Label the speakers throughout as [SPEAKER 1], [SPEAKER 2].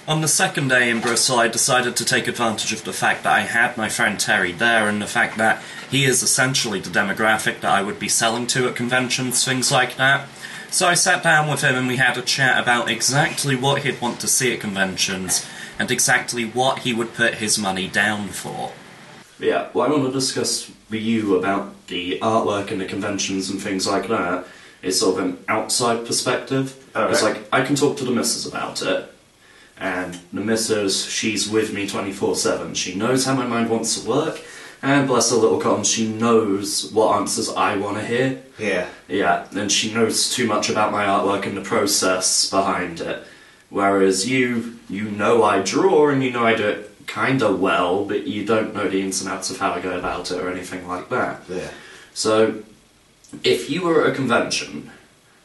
[SPEAKER 1] On the second day in Bristol, I decided to take advantage of the fact that I had my friend Terry there, and the fact that he is essentially the demographic that I would be selling to at conventions, things like that. So I sat down with him and we had a chat about exactly what he'd want to see at conventions, and exactly what he would put his money down for. Yeah, what I want to discuss with you about the artwork and the conventions and things like that is sort of an outside perspective. It's like, I can talk to the missus about it, and the missus, she's with me 24/7. She knows how my mind wants to work, and bless her little cotton, she knows what answers I want to hear.
[SPEAKER 2] Yeah.
[SPEAKER 1] Yeah, and she knows too much about my artwork and the process behind it. Whereas you know I draw, and you know I do it kinda well, but you don't know the ins and outs of how I go about it or anything like that.
[SPEAKER 2] Yeah.
[SPEAKER 1] So, if you were at a convention,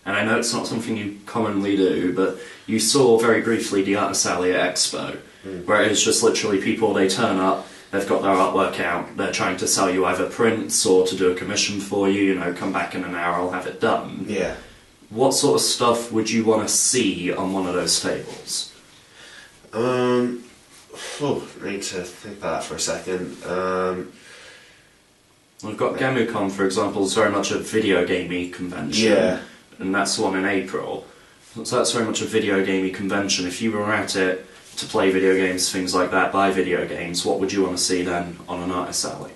[SPEAKER 1] and I know it's not something you commonly do, but you saw very briefly the Artist Alley at Expo, where it's just literally people, they turn up, they've got their artwork out, they're trying to sell you either prints or to do a commission for you, you know, come back in an hour, I'll have it done.
[SPEAKER 2] Yeah.
[SPEAKER 1] What sort of stuff would you want to see on one of those tables?
[SPEAKER 2] I need to think about that for a second.
[SPEAKER 1] We've got GamuCon, for example, is very much a video gamey convention.
[SPEAKER 2] Yeah.
[SPEAKER 1] And that's the one in April. So that's very much a video gamey convention. If you were at it to play video games, things like that, buy video games, what would you want to see then on an Artist Alley?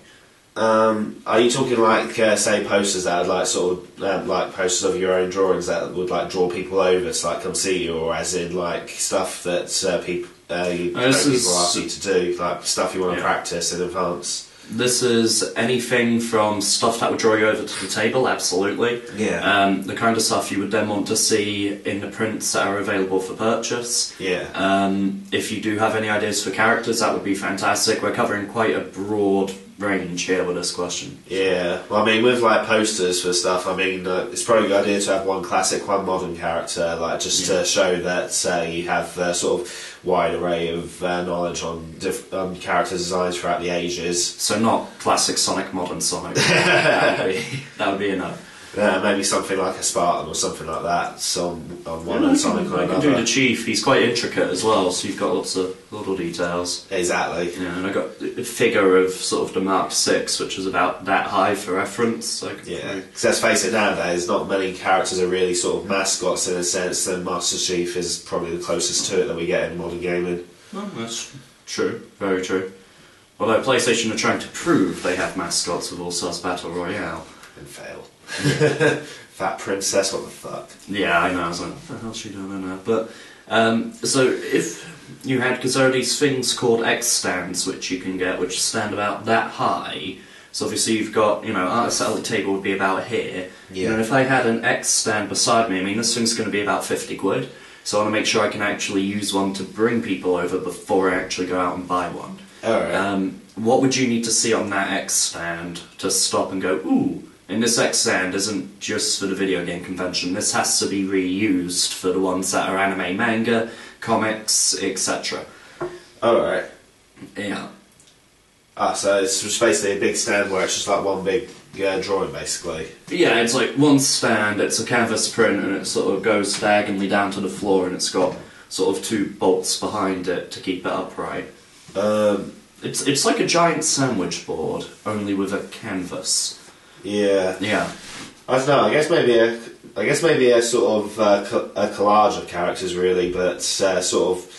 [SPEAKER 2] Are you talking like, say, posters that would like sort of like posters of your own drawings that would like draw people over to like come see you, or as in like stuff that people ask you to do, like stuff you want to practice in advance?
[SPEAKER 1] This is anything from stuff that would draw you over to the table, absolutely.
[SPEAKER 2] Yeah.
[SPEAKER 1] The kind of stuff you would then want to see in the prints that are available for purchase.
[SPEAKER 2] Yeah.
[SPEAKER 1] If you do have any ideas for characters, that would be fantastic. We're covering quite a broad range here with this question.
[SPEAKER 2] Yeah. Well, I mean, with like posters for stuff, I mean, it's probably a good idea to have one classic, one modern character, like just to show that you have sort of wide array of knowledge on character designs throughout the ages.
[SPEAKER 1] So not classic Sonic, modern Sonic. that would be enough.
[SPEAKER 2] Maybe something like a Spartan or something like that. On one Sonic or
[SPEAKER 1] I
[SPEAKER 2] another.
[SPEAKER 1] can do the Chief. He's quite intricate as well, so you've got lots of little details.
[SPEAKER 2] Exactly.
[SPEAKER 1] Yeah, and I got a figure of sort of the Mark VI, which is about that high for reference. So
[SPEAKER 2] because let's face it, nowadays not many characters are really sort of mascots in a sense, and Master Chief is probably the closest to it that we get in modern gaming.
[SPEAKER 1] Well, that's true, very true. Although PlayStation are trying to prove they have mascots with All Stars Battle Royale.
[SPEAKER 2] And fail. Fat Princess, what the fuck?
[SPEAKER 1] Yeah, I know, I was like, what the hell's she doing in there? But, so if you had, because there are these things called X stands which you can get, which stand about that high. So obviously you've got, you know, Artist Alley table would be about here.
[SPEAKER 2] Yeah.
[SPEAKER 1] And if I had an X stand beside me, I mean, this thing's going to be about 50 quid. So I want to make sure I can actually use one to bring people over before I actually go out and buy one.
[SPEAKER 2] Alright.
[SPEAKER 1] What would you need to see on that X stand to stop and go, ooh, and this X stand isn't just for the video game convention, this has to be reused for the ones that are anime, manga, comics, etc.
[SPEAKER 2] Alright.
[SPEAKER 1] Yeah.
[SPEAKER 2] So it's just basically a big stand where it's just like one big drawing, basically.
[SPEAKER 1] Yeah, it's like one stand, it's a canvas print, and it sort of goes diagonally down to the floor, and it's got sort of two bolts behind it to keep it upright. It's like a giant sandwich board, only with a canvas.
[SPEAKER 2] Yeah.
[SPEAKER 1] Yeah.
[SPEAKER 2] I don't know. I guess maybe a sort of a collage of characters, really, but sort of.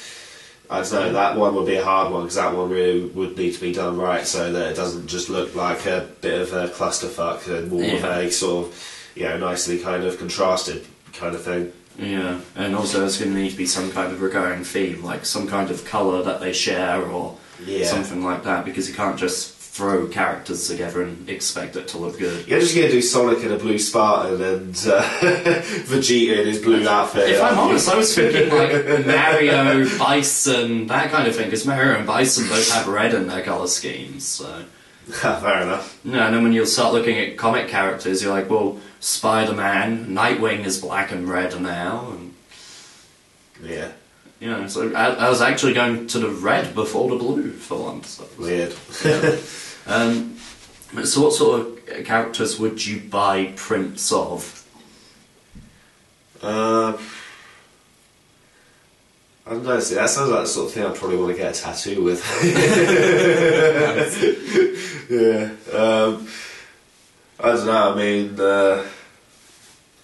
[SPEAKER 2] I don't know. That one would be a hard one because that one really would need to be done right so that it doesn't just look like a bit of a clusterfuck and more of a sort of, you know, nicely kind of contrasted kind of thing.
[SPEAKER 1] Yeah, and also there's going to need to be some kind of recurring theme, like some kind of colour that they share or something like that, because you can't just throw characters together and expect it to look good.
[SPEAKER 2] You're just going to do Sonic in a blue Spartan and Vegeta in his blue outfit.
[SPEAKER 1] If I'm honest, I was thinking like Mario, Bison, that kind of thing, because Mario and Bison both have red in their colour schemes, so...
[SPEAKER 2] Fair enough.
[SPEAKER 1] Yeah, and then when you'll start looking at comic characters, you're like, well, Spider-Man, Nightwing is black and red now, and...
[SPEAKER 2] Yeah.
[SPEAKER 1] You know, so I was actually going to the red before the blue for once. So
[SPEAKER 2] weird.
[SPEAKER 1] So what sort of characters would you buy prints of?
[SPEAKER 2] I I don't know, see, that sounds like the sort of thing I'd probably want to get a tattoo with. Yeah. I don't know, I mean,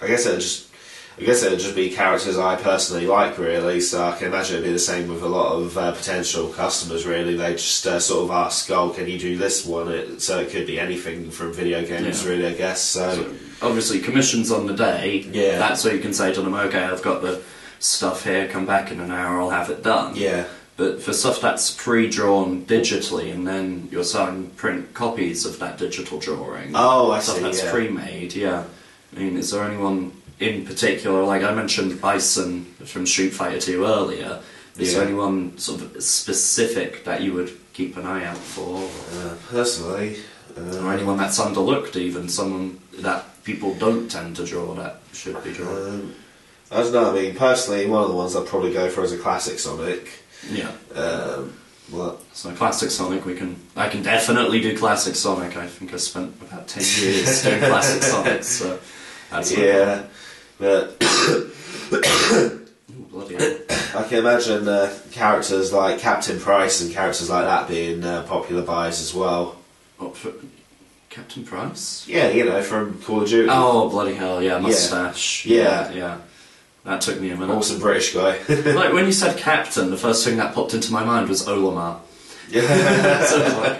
[SPEAKER 2] I guess it'd just be characters I personally like, really, so I can imagine it'd be the same with a lot of potential customers, really. They just sort of ask, oh, can you do this one? So it could be anything from video games, really, I guess. So
[SPEAKER 1] obviously, commissions on the day,
[SPEAKER 2] yeah.
[SPEAKER 1] That's where you can say to them, okay, I've got the stuff here, come back in an hour, I'll have it done.
[SPEAKER 2] Yeah.
[SPEAKER 1] But for stuff that's pre-drawn digitally, and then you're selling print copies of that digital drawing,
[SPEAKER 2] oh, I
[SPEAKER 1] stuff
[SPEAKER 2] see,
[SPEAKER 1] that's
[SPEAKER 2] yeah.
[SPEAKER 1] pre-made, yeah. I mean, is there anyone in particular, like I mentioned Bison from Street Fighter 2 earlier, is there anyone sort of specific that you would keep an eye out for?
[SPEAKER 2] Personally...
[SPEAKER 1] or anyone that's underlooked, even, someone that people don't tend to draw that should be drawn?
[SPEAKER 2] I don't know, I mean, personally, one of the ones I'd probably go for is a classic Sonic.
[SPEAKER 1] Yeah.
[SPEAKER 2] Well,
[SPEAKER 1] so classic Sonic, I can definitely do classic Sonic. I think I spent about 10 years doing classic Sonic, so that's
[SPEAKER 2] yeah, but
[SPEAKER 1] ooh, bloody hell.
[SPEAKER 2] I can imagine characters like Captain Price and characters like that being popular buys as well.
[SPEAKER 1] What, for Captain Price?
[SPEAKER 2] Yeah, you know, from Call of Duty.
[SPEAKER 1] Oh, bloody hell, yeah, mustache.
[SPEAKER 2] Yeah.
[SPEAKER 1] That took me a minute.
[SPEAKER 2] Awesome British guy.
[SPEAKER 1] Like, when you said Captain, the first thing that popped into my mind was Olimar.
[SPEAKER 2] Yeah.
[SPEAKER 1] So it was like...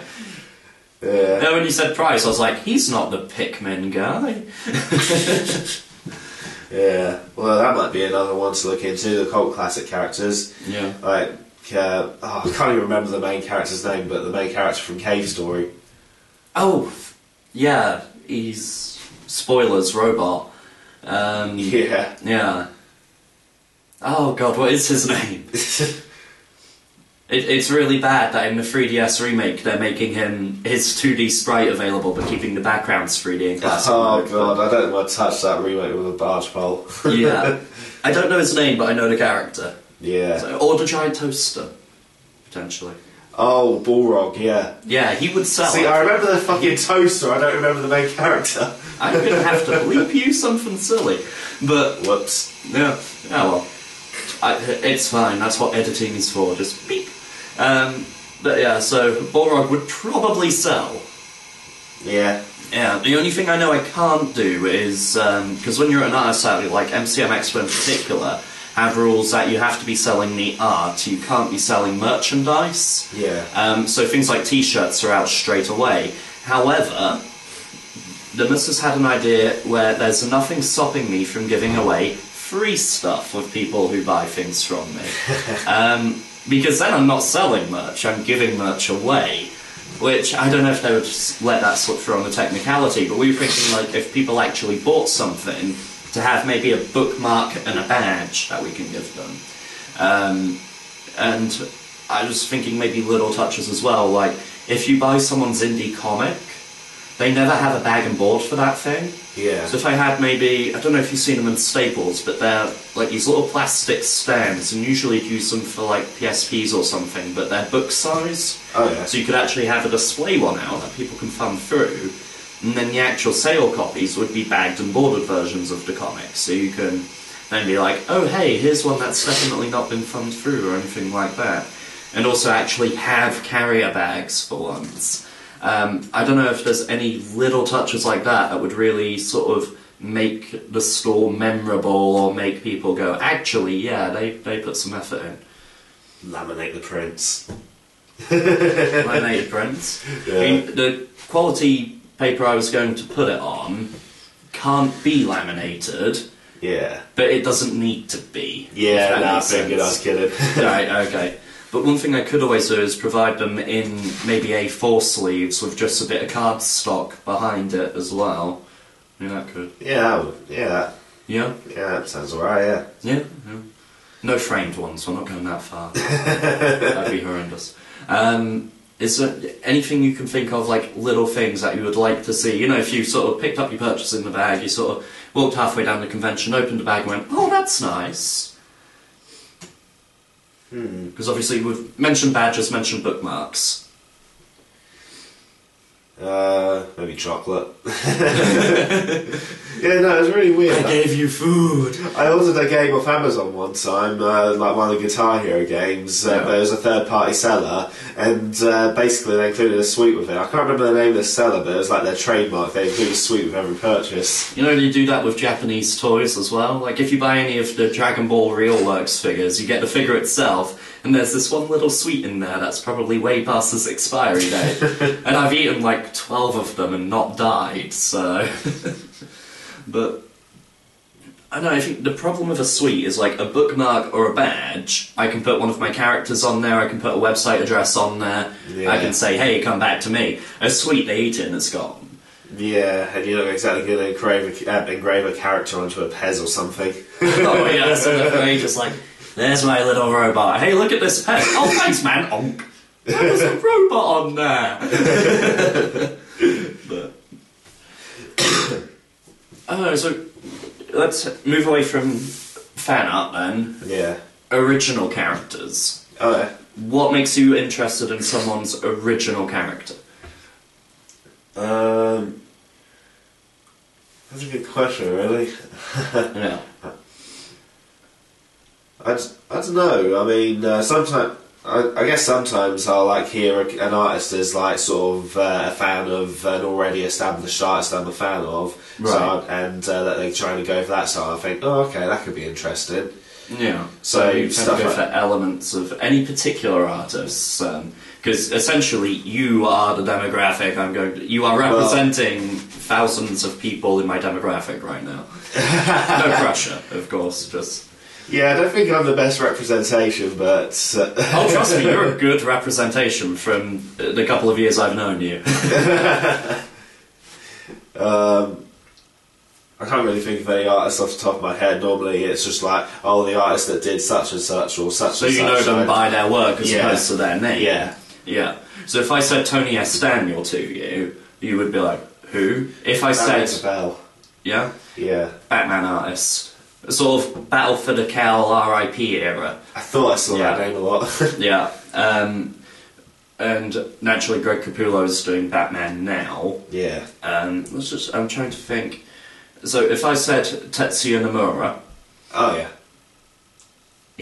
[SPEAKER 2] Yeah.
[SPEAKER 1] Then when you said Price, I was like, he's not the Pikmin guy.
[SPEAKER 2] Yeah. Well, that might be another one to look into, the cult classic characters.
[SPEAKER 1] Yeah.
[SPEAKER 2] Like, I can't even remember the main character's name, but the main character from Cave Story.
[SPEAKER 1] Oh, yeah, he's... Spoilers, robot.
[SPEAKER 2] Yeah.
[SPEAKER 1] Yeah. Oh god, what is his name? It's really bad that in the 3DS remake they're making his 2D sprite available but keeping the backgrounds 3D in classic mode.
[SPEAKER 2] God, I don't want to touch that remake with a barge pole.
[SPEAKER 1] Yeah. I don't know his name, but I know the character.
[SPEAKER 2] Yeah.
[SPEAKER 1] So, or the giant toaster, potentially.
[SPEAKER 2] Oh, Balrog, yeah.
[SPEAKER 1] Yeah, he would sell.
[SPEAKER 2] See, I remember the fucking toaster, I don't remember the main character.
[SPEAKER 1] I'm gonna have to bleep you something silly. But,
[SPEAKER 2] Whoops.
[SPEAKER 1] yeah, well. It's fine, that's what editing is for, just beep. But yeah, so Balrog would probably sell.
[SPEAKER 2] Yeah.
[SPEAKER 1] Yeah, the only thing I know I can't do is, because when you're at an artist outlet, like MCM Expo in particular, have rules that you have to be selling the art, you can't be selling merchandise.
[SPEAKER 2] Yeah.
[SPEAKER 1] So things like t-shirts are out straight away. However, the missus had an idea where there's nothing stopping me from giving away free stuff with people who buy things from me. Because then I'm not selling merch, I'm giving merch away. Which, I don't know if they would let that slip through on the technicality, but we were thinking, like, if people actually bought something, to have maybe a bookmark and a badge that we can give them. And I was thinking maybe little touches as well, like, if you buy someone's indie comic, they never have a bag and board for that thing.
[SPEAKER 2] Yeah.
[SPEAKER 1] So if I had maybe, I don't know if you've seen them in Staples, but they're like these little plastic stands, and usually you'd use them for like PSPs or something, but they're book size.
[SPEAKER 2] Oh yeah.
[SPEAKER 1] So you could actually have a display one out that people can thumb through, and then the actual sale copies would be bagged and boarded versions of the comics. So you can then be like, oh hey, here's one that's definitely not been thumbed through or anything like that. And also actually have carrier bags for once. I don't know if there's any little touches like that that would really sort of make the store memorable or make people go, actually, yeah, they put some effort in.
[SPEAKER 2] Laminate the prints.
[SPEAKER 1] Laminated prints.
[SPEAKER 2] Yeah.
[SPEAKER 1] I mean, the quality paper I was going to put it on can't be laminated,
[SPEAKER 2] Yeah.
[SPEAKER 1] but it doesn't need to be.
[SPEAKER 2] Yeah,
[SPEAKER 1] if that
[SPEAKER 2] nah, I
[SPEAKER 1] makes
[SPEAKER 2] figured I was
[SPEAKER 1] sense.
[SPEAKER 2] kidding.
[SPEAKER 1] Right, okay. But one thing I could always do is provide them in maybe A4 sleeves with just a bit of cardstock behind it as well. Yeah, that could.
[SPEAKER 2] Yeah,
[SPEAKER 1] Yeah?
[SPEAKER 2] yeah, that sounds alright, yeah.
[SPEAKER 1] Yeah, yeah. No framed ones, we're not going that far. That'd be horrendous. Is there anything you can think of, like little things that you would like to see? You know, if you sort of picked up your purchase in the bag, you sort of walked halfway down the convention, opened the bag and went, oh, that's nice. Because obviously we've mentioned badges, mentioned bookmarks.
[SPEAKER 2] Maybe chocolate. Yeah, no, it's really weird.
[SPEAKER 1] I gave you food.
[SPEAKER 2] I ordered a game off Amazon one time, like one of the Guitar Hero games, but it was a third-party seller, and basically they included a sweet with it. I can't remember the name of the seller, but it was like their trademark. They include a sweet with every purchase.
[SPEAKER 1] You know, they do that with Japanese toys as well. Like, if you buy any of the Dragon Ball RealWorks figures, you get the figure itself, and there's this one little sweet in there that's probably way past its expiry date. And I've eaten like 12 of them and not died, so... But I don't know, I think the problem with a sweet is like a bookmark or a badge. I can put one of my characters on there, I can put a website address on there, I can say, hey, come back to me. A sweet, they eat it and it's gone.
[SPEAKER 2] Yeah, and you're not exactly going to engrave a character onto a Pez or something.
[SPEAKER 1] Oh yeah, so they're very just like, there's my little robot. Hey, look at this Pez. Oh, thanks, man. Onk. There's a robot on there. But... Oh, so let's move away from fan art then.
[SPEAKER 2] Yeah.
[SPEAKER 1] Original characters.
[SPEAKER 2] Oh, yeah.
[SPEAKER 1] What makes you interested in someone's original character?
[SPEAKER 2] That's a good question, really.
[SPEAKER 1] Yeah.
[SPEAKER 2] I don't know. I mean, sometimes... I guess sometimes I'll like hear an artist is like sort of a fan of an already established artist I'm a fan of,
[SPEAKER 1] right.
[SPEAKER 2] And that they're trying to go for that style. I think, oh, okay, that could be interesting.
[SPEAKER 1] Yeah.
[SPEAKER 2] So
[SPEAKER 1] you tend to go
[SPEAKER 2] like
[SPEAKER 1] for elements of any particular artists, because essentially you are the demographic. You are representing thousands of people in my demographic right now. No pressure, of course. Just.
[SPEAKER 2] Yeah, I don't think I'm the best representation, but...
[SPEAKER 1] Oh, trust me, you're a good representation from the couple of years I've known you.
[SPEAKER 2] I can't really think of any artists off the top of my head. Normally it's just like, oh, the artist that did such and such, or such
[SPEAKER 1] so
[SPEAKER 2] and such.
[SPEAKER 1] So you know them by their work as
[SPEAKER 2] yeah.
[SPEAKER 1] opposed to their name?
[SPEAKER 2] Yeah.
[SPEAKER 1] Yeah. So if I said Tony S. Daniel to you, you would be like, who? If I
[SPEAKER 2] that
[SPEAKER 1] said...
[SPEAKER 2] rings a bell.
[SPEAKER 1] Yeah?
[SPEAKER 2] Yeah.
[SPEAKER 1] Batman artist. Sort of Battle for the Cowl R.I.P. era.
[SPEAKER 2] I thought I saw that name a lot.
[SPEAKER 1] Yeah. And naturally Greg Capullo's doing Batman now.
[SPEAKER 2] Yeah.
[SPEAKER 1] I'm trying to think. So if I said Tetsuya Nomura...
[SPEAKER 2] Oh, yeah.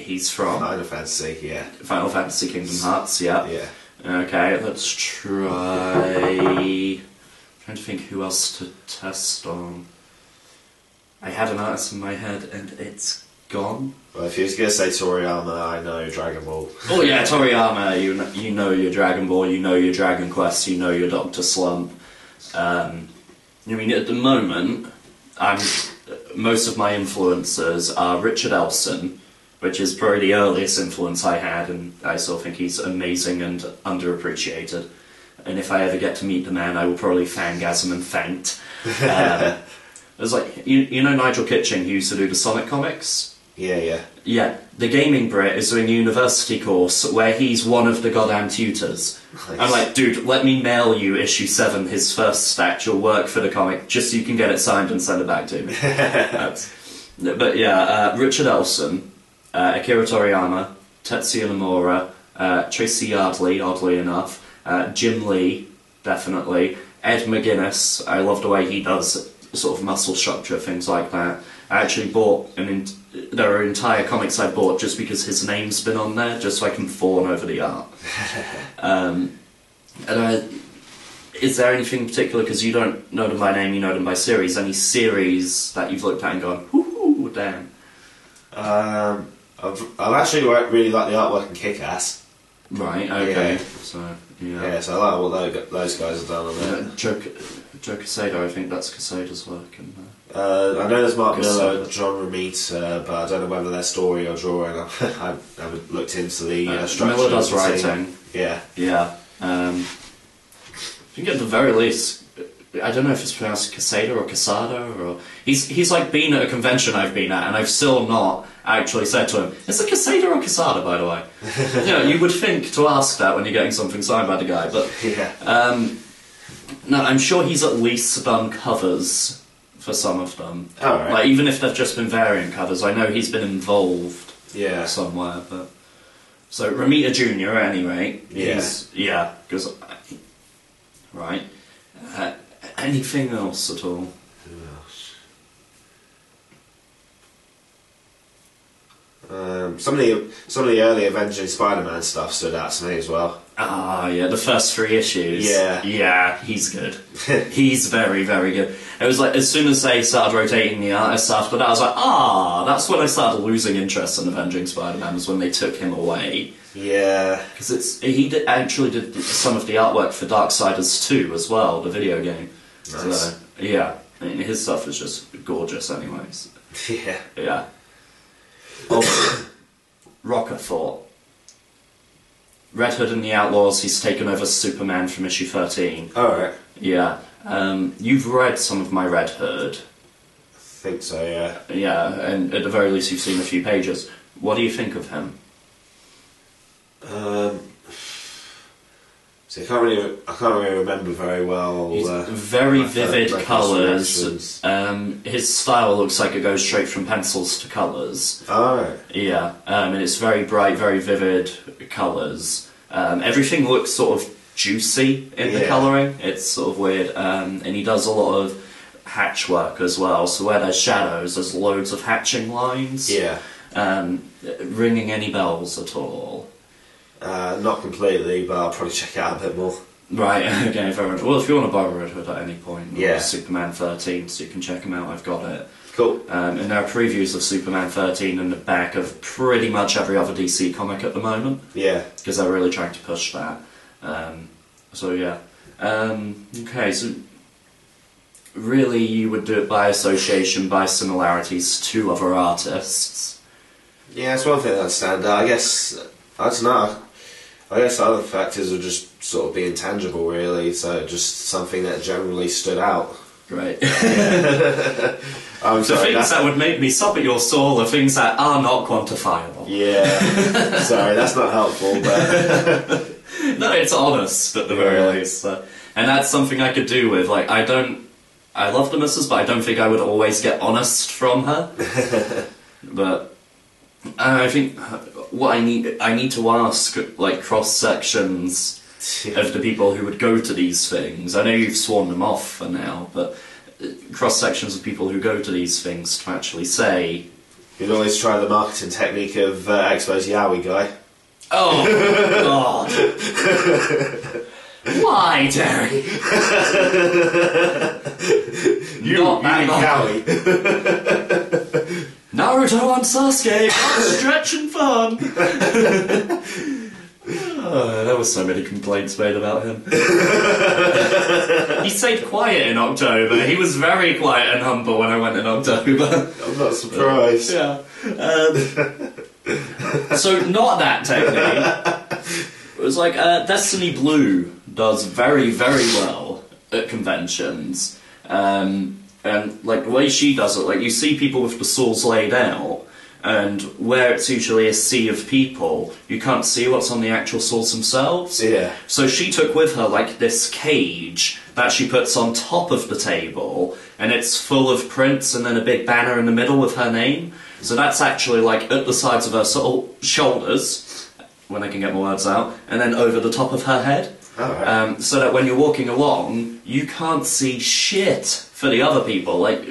[SPEAKER 1] He's from...
[SPEAKER 2] Final Fantasy, yeah.
[SPEAKER 1] Final Fantasy Kingdom Hearts, yeah.
[SPEAKER 2] Yeah.
[SPEAKER 1] Okay, let's try... trying to think who else to test on. I had an artist in my head and it's gone.
[SPEAKER 2] Well, if you was going to say Toriyama, I know Dragon Ball.
[SPEAKER 1] Oh yeah, Toriyama, you know your Dragon Ball, you know your Dragon Quest, you know your Dr. Slump. I mean, at the moment, most of my influences are Richard Elson, which is probably the earliest influence I had, and I still think he's amazing and underappreciated. And if I ever get to meet the man, I will probably fangasm and faint. There's like, you know Nigel Kitching, who used to do the Sonic comics?
[SPEAKER 2] Yeah, yeah.
[SPEAKER 1] Yeah, the Gaming Brit is doing a university course where he's one of the goddamn tutors. Nice. I'm like, dude, let me mail you issue 7, his first actual work for the comic, just so you can get it signed and send it back to me. But yeah, Richard Elson, Akira Toriyama, Tetsuya Nomura, Tracy Yardley, oddly enough, Jim Lee, definitely, Ed McGuinness, I love the way he does sort of muscle structure, things like that. I actually bought there are entire comics I bought just because his name's been on there, just so I can fawn over the art. Is there anything in particular, because you don't know them by name, you know them by series, any series that you've looked at and gone, whoo, damn?
[SPEAKER 2] I've actually really like the artwork in Kick-Ass.
[SPEAKER 1] Right, okay.
[SPEAKER 2] Yeah.
[SPEAKER 1] So, yeah.
[SPEAKER 2] Yeah, so I like what those guys have done on there.
[SPEAKER 1] Joe Quesada, I think that's Quesada's work. And,
[SPEAKER 2] I know there's Mark Miller, John Romita, but I don't know whether they're story or drawing. I haven't looked into the structure.
[SPEAKER 1] Miller does writing.
[SPEAKER 2] Yeah.
[SPEAKER 1] Yeah. I think at the very least, I don't know if it's pronounced Quesada or Quesada, or... He's like been at a convention I've been at, and I've still not actually said to him, is it Quesada or Quesada, by the way? You would think to ask that when you're getting something signed by the guy, but...
[SPEAKER 2] Yeah.
[SPEAKER 1] No, I'm sure he's at least done covers for some of them.
[SPEAKER 2] Oh, right.
[SPEAKER 1] Like, even if they've just been variant covers, I know he's been involved somewhere, but... So, Romita Jr., at any rate,
[SPEAKER 2] yeah.
[SPEAKER 1] because... Right. Anything else at all?
[SPEAKER 2] Who else? Some of the early Avenging Spider-Man stuff stood out to me as well.
[SPEAKER 1] Ah, yeah, the first 3 issues.
[SPEAKER 2] Yeah.
[SPEAKER 1] Yeah, he's good. He's very, very good. It was like, as soon as they started rotating the artist after that, I was like, that's when I started losing interest in Avenging Spider-Man, was when they took him away.
[SPEAKER 2] Yeah.
[SPEAKER 1] Because actually did some of the artwork for Darksiders 2 as well, the video game.
[SPEAKER 2] Nice.
[SPEAKER 1] So, yeah, I mean, his stuff is just gorgeous anyways.
[SPEAKER 2] Yeah.
[SPEAKER 1] Yeah. Oh, Rocker thought. Red Hood and the Outlaws, he's taken over Superman from issue 13.
[SPEAKER 2] Alright.
[SPEAKER 1] Yeah. You've read some of my Red Hood.
[SPEAKER 2] I think so, yeah.
[SPEAKER 1] Yeah, and at the very least you've seen a few pages. What do you think of him?
[SPEAKER 2] See, I can't really remember very well.
[SPEAKER 1] He's very vivid
[SPEAKER 2] my first
[SPEAKER 1] colours.
[SPEAKER 2] reactions.
[SPEAKER 1] His style looks like it goes straight from pencils to colours.
[SPEAKER 2] Alright.
[SPEAKER 1] Yeah, and it's very bright, very vivid colours. Everything looks sort of juicy in the colouring. It's sort of weird. And he does a lot of hatch work as well. So where there's shadows, there's loads of hatching lines.
[SPEAKER 2] Yeah.
[SPEAKER 1] Ringing any bells at all?
[SPEAKER 2] Not completely, but I'll probably check it out a bit more.
[SPEAKER 1] Right, okay, fair enough. Well, if you want to borrow Red Hood at any point,
[SPEAKER 2] yeah.
[SPEAKER 1] Superman 13, so you can check them out, I've got it.
[SPEAKER 2] Cool.
[SPEAKER 1] And there are previews of Superman 13 in the back of pretty much every other DC comic at the moment.
[SPEAKER 2] Yeah.
[SPEAKER 1] Because they're really trying to push that. So yeah. Okay, so really you would do it by association, by similarities to other artists.
[SPEAKER 2] Yeah, it's one thing that'd stand out. I don't know. I guess other factors would just sort of be intangible, really. So just something that generally stood out.
[SPEAKER 1] Right.
[SPEAKER 2] I'm sorry,
[SPEAKER 1] things that would make me sob at your soul are things that are not quantifiable.
[SPEAKER 2] Yeah. Sorry, that's not helpful, but...
[SPEAKER 1] No, it's honest at the very least. And that's something I could do with. Like, I love the missus, but I don't think I would always get honest from her. But I think what I need to ask, like, cross-sections of the people who would go to these things. I know you've sworn them off for now, but cross-sections of people who go to these things to actually say...
[SPEAKER 2] You'd always try the marketing technique of Expo's Yowie guy.
[SPEAKER 1] Oh, God. Why, Terry?
[SPEAKER 2] You mean Yowie.
[SPEAKER 1] Naruto and Sasuke, stretch and fun. There were so many complaints made about him. He stayed quiet in October. He was very quiet and humble when I went in October.
[SPEAKER 2] I'm not surprised.
[SPEAKER 1] Yeah. So, not that technique. It was like, Destiny Blue does very, very well at conventions. And, like, the way she does it, like, you see people with the swords laid out, and where it's usually a sea of people, you can't see what's on the actual swords themselves.
[SPEAKER 2] Yeah.
[SPEAKER 1] So she took with her, like, this cage that she puts on top of the table, and it's full of prints and then a big banner in the middle with her name. So that's actually, like, at the sides of her shoulders, when I can get my words out, and then over the top of her head.
[SPEAKER 2] Oh, right.
[SPEAKER 1] So that when you're walking along, you can't see shit for the other people. Like,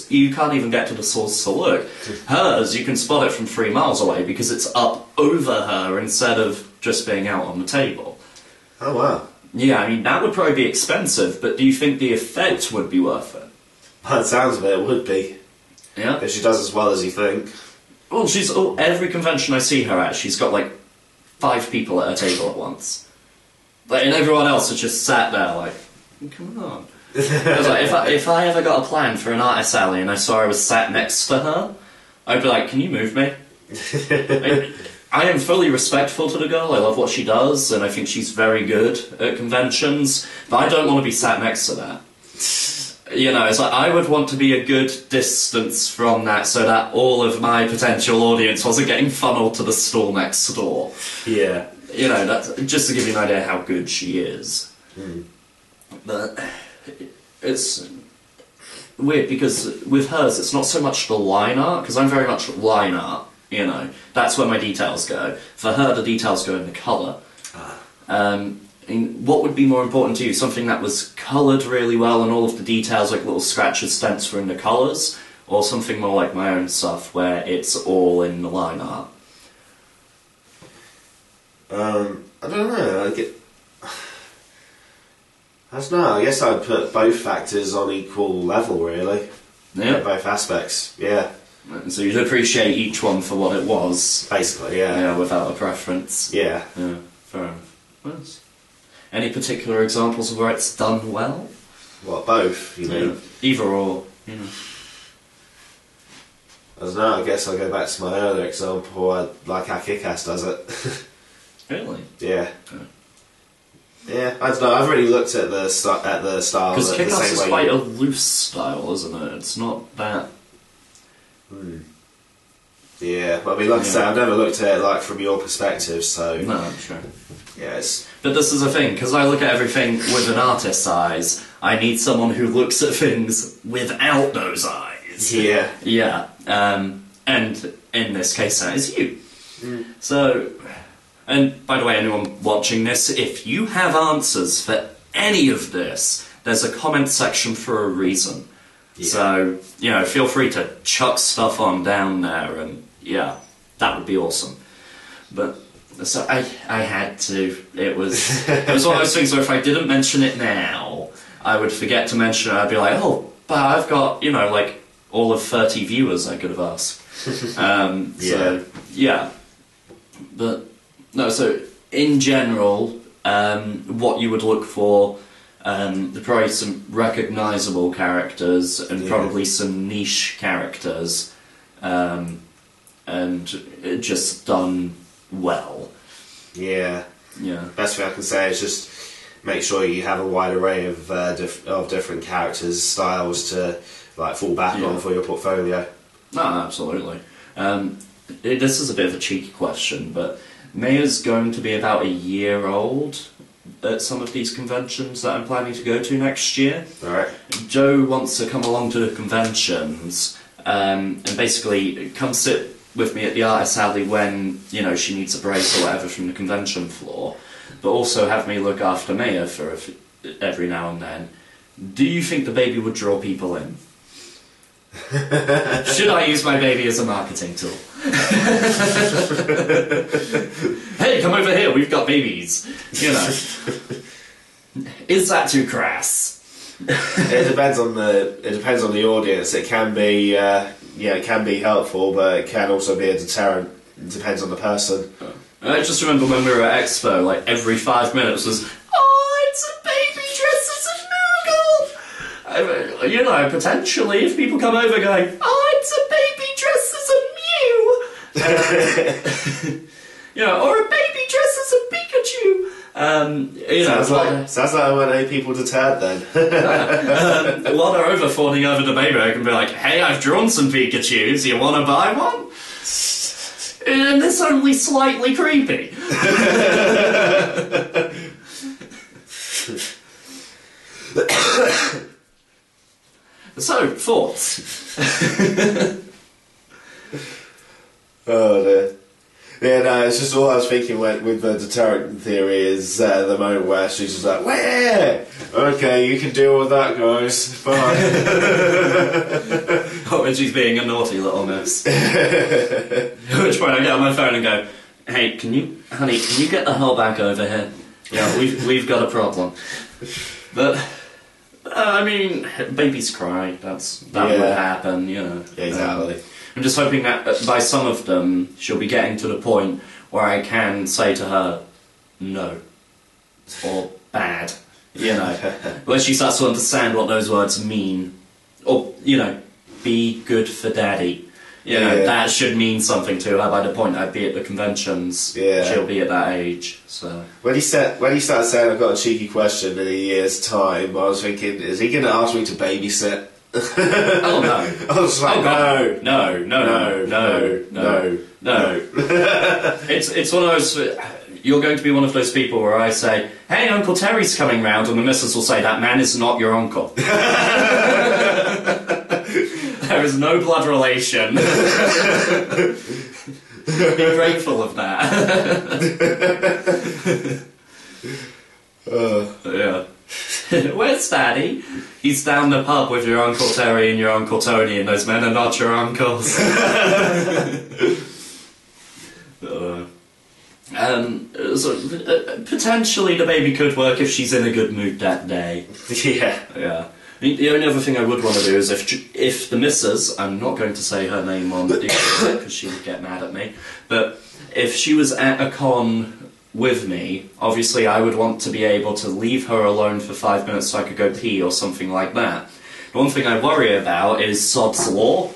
[SPEAKER 1] you can't even get to the source to look. Hers, you can spot it from 3 miles away because it's up over her instead of just being out on the table.
[SPEAKER 2] Oh, wow.
[SPEAKER 1] Yeah, I mean, that would probably be expensive, but do you think the effect would be worth it?
[SPEAKER 2] By the sounds of it, it would be.
[SPEAKER 1] Yeah?
[SPEAKER 2] If she does as well as you think.
[SPEAKER 1] Well, every convention I see her at, she's got, like, 5 people at her table at once. Like, and everyone else is just sat there like, come on. I was like, if I ever got a plan for an artist alley and I saw I was sat next to her, I'd be like, can you move me? I am fully respectful to the girl, I love what she does, and I think she's very good at conventions, but I don't want to be sat next to that. You know, it's like, I would want to be a good distance from that so that all of my potential audience wasn't getting funneled to the stall next door.
[SPEAKER 2] Yeah.
[SPEAKER 1] You know, that's just to give you an idea how good she is. But it's weird because with hers, it's not so much the line art, because I'm very much line art, you know. That's where my details go. For her, the details go in the colour. what would be more important to you? Something that was coloured really well and all of the details, like little scratches, dents were in the colours, or something more like my own stuff where it's all in the line art?
[SPEAKER 2] I don't know. I don't know. I guess I'd put both factors on equal level, really.
[SPEAKER 1] Yeah.
[SPEAKER 2] Both aspects. Yeah.
[SPEAKER 1] So you'd appreciate each one for what it was.
[SPEAKER 2] Basically, yeah.
[SPEAKER 1] Yeah, without a preference.
[SPEAKER 2] Yeah.
[SPEAKER 1] Yeah, fair enough. Nice. Any particular examples of where it's done well?
[SPEAKER 2] What, both, you mean?
[SPEAKER 1] Either or, you know.
[SPEAKER 2] I don't know, I guess I'll go back to my earlier example. I like how Kick-Ass does it.
[SPEAKER 1] Really?
[SPEAKER 2] Yeah. Yeah, I don't know, I've already looked at the style
[SPEAKER 1] because
[SPEAKER 2] the
[SPEAKER 1] Kick-Ass
[SPEAKER 2] same
[SPEAKER 1] is
[SPEAKER 2] way.
[SPEAKER 1] quite a loose style, isn't it? It's not that...
[SPEAKER 2] Yeah, well, I mean, like I say, I've never looked at it like from your perspective, so...
[SPEAKER 1] No, I'm sure.
[SPEAKER 2] Yeah, it's...
[SPEAKER 1] But this is the thing, because I look at everything with an artist's eyes, I need someone who looks at things without those eyes.
[SPEAKER 2] Yeah.
[SPEAKER 1] Yeah, and in this case that is you. So, and by the way, anyone watching this, if you have answers for any of this, there's a comment section for a reason. Yeah. So, you know, feel free to chuck stuff on down there, and yeah, that would be awesome. But, so I had to. It was one of those things where if I didn't mention it now, I would forget to mention it. I'd be like, oh, but I've got, you know, like, all of 30 viewers I could have asked. So, yeah. But, no, so, in general, what you would look for, probably some recognisable characters, and probably some niche characters, and just done well.
[SPEAKER 2] Yeah.
[SPEAKER 1] Yeah.
[SPEAKER 2] Best thing I can say is just make sure you have a wide array of different characters, styles to like fall back on for your portfolio.
[SPEAKER 1] No, absolutely. This is a bit of a cheeky question, but Maya's going to be about a year old at some of these conventions that I'm planning to go to next year.
[SPEAKER 2] Alright.
[SPEAKER 1] Joe wants to come along to the conventions and basically come sit with me at the artist alley when, you know, she needs a break or whatever from the convention floor, but also have me look after Maya for every now and then. Do you think the baby would draw people in? Should I use my baby as a marketing tool? Hey, come over here, we've got babies. You know. Is that too crass?
[SPEAKER 2] It depends on the audience. It can be it can be helpful, but it can also be a deterrent. It depends on the person.
[SPEAKER 1] I just remember when we were at Expo, like every 5 minutes was, oh, it's a baby dressed as a Moogle! You know, potentially, if people come over going, oh, it's a baby dressed as a Mew! You know, or a baby dressed as a Pikachu!
[SPEAKER 2] Sounds like I want any people deterred then.
[SPEAKER 1] While they're fawning over the baby, I can be like, hey, I've drawn some Pikachus, you want to buy one? And it's only slightly creepy. So, thoughts?
[SPEAKER 2] Oh dear. Yeah, no, it's just all I was thinking with the deterrent theory is the moment where she's just like, where? Okay, you can deal with that, guys. Fine.
[SPEAKER 1] Oh, when she's being a naughty little miss. At which point I get on my phone and go, hey, honey, can you get the hell back over here? Yeah, we've got a problem. But, I mean, babies cry, that would happen, you know.
[SPEAKER 2] Yeah, exactly.
[SPEAKER 1] I'm just hoping that by some of them, she'll be getting to the point where I can say to her, no, or bad, you know, when she starts to understand what those words mean, or, you know, be good for daddy, you know, that should mean something to her by the point I'd be at the conventions, she'll be at that age, so. When he
[SPEAKER 2] started saying I've got a cheeky question in a year's time, I was thinking, is he going to ask me to babysit?
[SPEAKER 1] Oh no!
[SPEAKER 2] I was like,
[SPEAKER 1] no. It's one of those. You're going to be one of those people where I say, "Hey, Uncle Terry's coming round," and the missus will say, "That man is not your uncle." There is no blood relation. Be grateful of that. Yeah. Where's Daddy? He's down the pub with your Uncle Terry and your Uncle Tony, and those men are not your uncles. Potentially the baby could work if she's in a good mood that day.
[SPEAKER 2] Yeah.
[SPEAKER 1] Yeah. The only other thing I would want to do is if the missus, I'm not going to say her name on the because she would get mad at me, but if she was at a con with me, obviously I would want to be able to leave her alone for 5 minutes so I could go pee or something like that. The one thing I worry about is Sod's Law.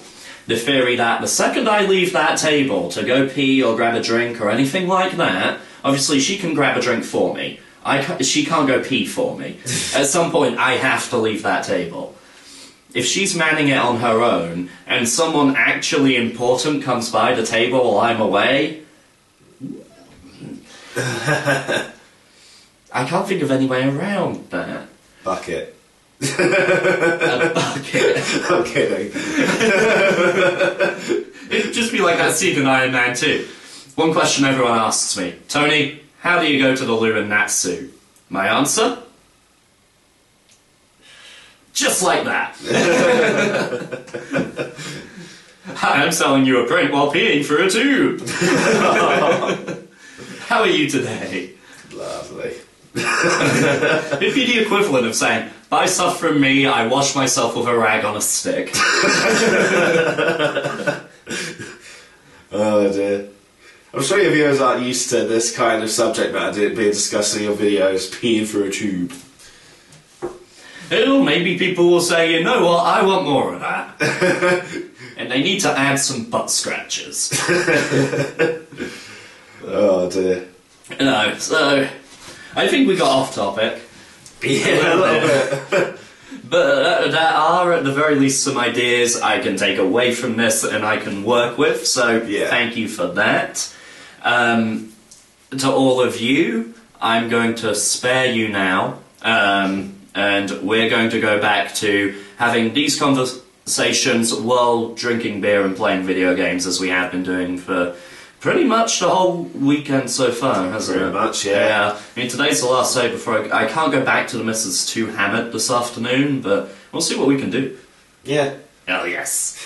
[SPEAKER 1] The theory that the second I leave that table to go pee or grab a drink or anything like that, obviously she can grab a drink for me. She can't go pee for me. At some point I have to leave that table. If she's manning it on her own, and someone actually important comes by the table while I'm away, I can't think of any way around that.
[SPEAKER 2] Bucket.
[SPEAKER 1] A bucket.
[SPEAKER 2] I'm kidding.
[SPEAKER 1] It'd just be like that scene in Iron Man 2. One question everyone asks me, Tony, how do you go to the loo in that suit? My answer? Just like that. Hi, I'm selling you a prank while peeing through a tube. How are you today?
[SPEAKER 2] Lovely.
[SPEAKER 1] It'd be the equivalent of saying, buy stuff from me, I wash myself with a rag on a stick.
[SPEAKER 2] Oh dear. I'm sure your viewers aren't used to this kind of subject matter being discussed in your videos, peeing through a tube.
[SPEAKER 1] Oh, maybe people will say, you know what, I want more of that. And they need to add some butt scratches.
[SPEAKER 2] Oh dear.
[SPEAKER 1] No, so I think we got off topic.
[SPEAKER 2] Yeah, a little bit.
[SPEAKER 1] But there are, at the very least, some ideas I can take away from this and I can work with, so
[SPEAKER 2] yeah.
[SPEAKER 1] Thank you for that. To all of you, I'm going to spare you now, and we're going to go back to having these conversations while drinking beer and playing video games as we have been doing for pretty much the whole weekend so far, hasn't it?
[SPEAKER 2] Pretty much, yeah.
[SPEAKER 1] I mean, today's the last day before I can't go back to the missus too hammered this afternoon, but we'll see what we can do.
[SPEAKER 2] Yeah.
[SPEAKER 1] Oh, yes.